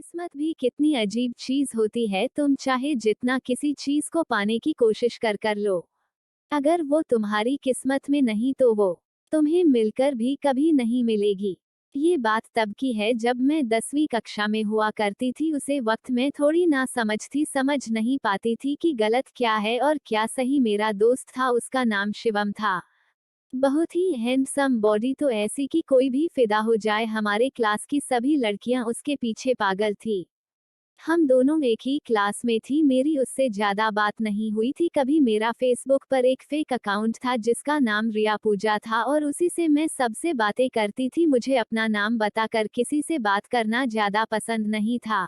किस्मत भी कितनी अजीब चीज होती है। तुम चाहे जितना किसी चीज को पाने की कोशिश कर लो, अगर वो तुम्हारी किस्मत में नहीं तो वो तुम्हें मिलकर भी कभी नहीं मिलेगी। ये बात तब की है जब मैं 10वीं कक्षा में हुआ करती थी। उसे वक्त में थोड़ी ना समझ थी, समझ नहीं पाती थी कि गलत क्या है और क्या सही। मेरा दोस्त था, उसका नाम शिवम था। बहुत ही हैंडसम बॉडी, तो ऐसी कि कोई भी फिदा हो जाए। हमारे क्लास की सभी लड़कियां उसके पीछे पागल थी। हम दोनों एक ही क्लास में थी। मेरी उससे ज्यादा बात नहीं हुई थी कभी। मेरा फेसबुक पर एक फेक अकाउंट था जिसका नाम रिया पूजा था और उसी से मैं सबसे बातें करती थी। मुझे अपना नाम बताकर किसी से बात करना ज्यादा पसंद नहीं था।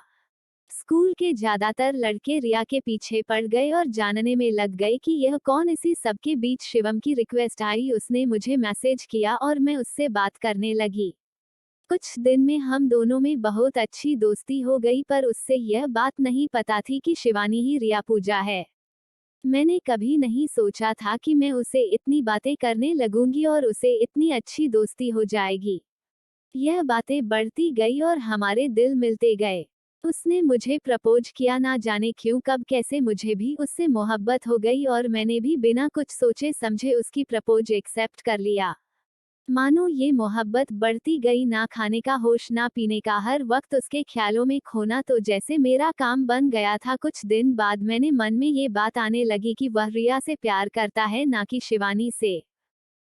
स्कूल के ज्यादातर लड़के रिया के पीछे पड़ गए और जानने में लग गए कि यह कौन। इसी सबके बीच शिवम की रिक्वेस्ट आई, उसने मुझे मैसेज किया और मैं उससे बात करने लगी। कुछ दिन में हम दोनों में बहुत अच्छी दोस्ती हो गई, पर उससे यह बात नहीं पता थी कि शिवानी ही रिया पूजा है। मैंने कभी नहीं सोचा था कि मैं उसे इतनी बातें करने लगूंगी और उसे इतनी अच्छी दोस्ती हो जाएगी। यह बातें बढ़ती गई और हमारे दिल मिलते गए। उसने मुझे प्रपोज किया, ना जाने क्यों कब कैसे मुझे भी उससे मोहब्बत हो गई और मैंने भी बिना कुछ सोचे समझे उसकी प्रपोज एक्सेप्ट कर लिया। मानो ये मोहब्बत बढ़ती गई, ना खाने का होश ना पीने का, हर वक्त उसके ख्यालों में खोना तो जैसे मेरा काम बन गया था। कुछ दिन बाद मैंने मन में ये बात आने लगी कि वह रिया से प्यार करता है, ना कि शिवानी से।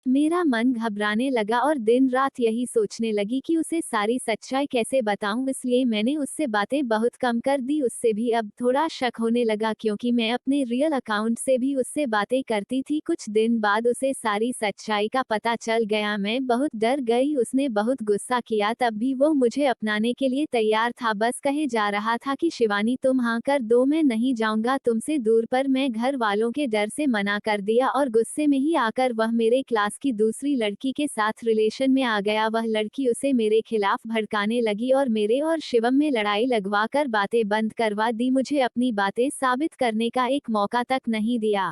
मेरा मन घबराने लगा और दिन रात यही सोचने लगी कि उसे सारी सच्चाई कैसे बताऊं। इसलिए मैंने उससे बातें बहुत कम कर दी। उससे भी अब थोड़ा शक होने लगा क्योंकि मैं अपने रियल अकाउंट से भी उससे बातें करती थी। कुछ दिन बाद उसे सारी सच्चाई का पता चल गया। मैं बहुत डर गई, उसने बहुत गुस्सा किया, तब भी वो मुझे अपनाने के लिए तैयार था। बस कहे जा रहा था कि शिवानी तुम हाँ कर दो, मैं नहीं जाऊंगा तुमसे दूर। पर मैं घर वालों के डर से मना कर दिया और गुस्से में ही आकर वह मेरे क्लास की दूसरी लड़की के साथ रिलेशन में आ गया। वह लड़की उसे मेरे खिलाफ भड़काने लगी और मेरे और शिवम में लड़ाई लगवा कर बातें बंद करवा दी। मुझे अपनी बातें साबित करने का एक मौका तक नहीं दिया।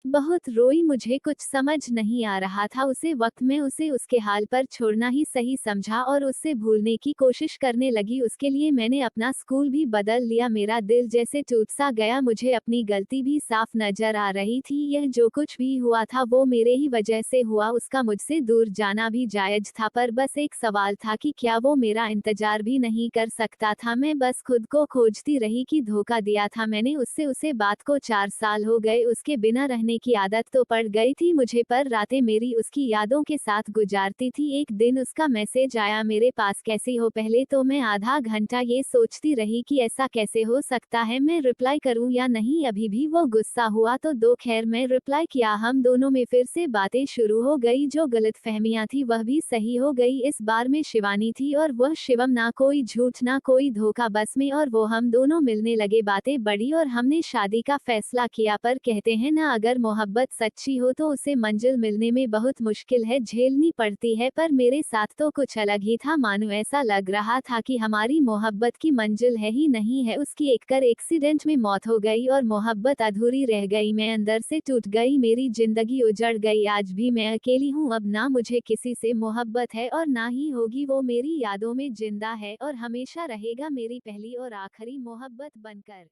बहुत रोई, मुझे कुछ समझ नहीं आ रहा था। उसे वक्त में उसे उसके हाल पर छोड़ना ही सही समझा और उससे भूलने की कोशिश करने लगी। उसके लिए मैंने अपना स्कूल भी बदल लिया। मेरा दिल जैसे टूट सा गया। मुझे अपनी गलती भी साफ नजर आ रही थी। यह जो कुछ भी हुआ था वो मेरे ही वजह से हुआ। उसका मुझसे दूर जाना भी जायज था, पर बस एक सवाल था कि क्या वो मेरा इंतजार भी नहीं कर सकता था। मैं बस खुद को खोजती रही कि धोखा दिया था मैंने उससे। उसे बात को 4 साल हो गए। उसके बिना रहने की आदत तो पड़ गई थी मुझे, पर रातें मेरी उसकी यादों के साथ गुजारती थी। एक दिन उसका मैसेज आया, मेरे पास कैसी हो। पहले तो मैं आधा घंटा ये सोचती रही कि ऐसा कैसे हो सकता है, मैं रिप्लाई करूं या नहीं। अभी भी वो गुस्सा हुआ तो दो, खैर मैं रिप्लाई किया। हम दोनों में फिर से बातें शुरू हो गई। जो गलतफहमियां थी वह भी सही हो गई। इस बार में शिवानी थी और वह शिवम, ना कोई झूठ ना कोई धोखा, बस में और वो। हम दोनों मिलने लगे, बातें बढ़ी और हमने शादी का फैसला किया। पर कहते हैं ना, अगर मोहब्बत सच्ची हो तो उसे मंजिल मिलने में बहुत मुश्किल है, झेलनी पड़ती है। पर मेरे साथ तो कुछ अलग ही था। मानो ऐसा लग रहा था कि हमारी मोहब्बत की मंजिल है ही नहीं है। उसकी एक एक्सीडेंट में मौत हो गई और मोहब्बत अधूरी रह गई। मैं अंदर से टूट गई, मेरी जिंदगी उजड़ गई। आज भी मैं अकेली हूँ। अब ना मुझे किसी से मोहब्बत है और ना ही होगी। वो मेरी यादों में जिंदा है और हमेशा रहेगा मेरी पहली और आखिरी मोहब्बत बनकर।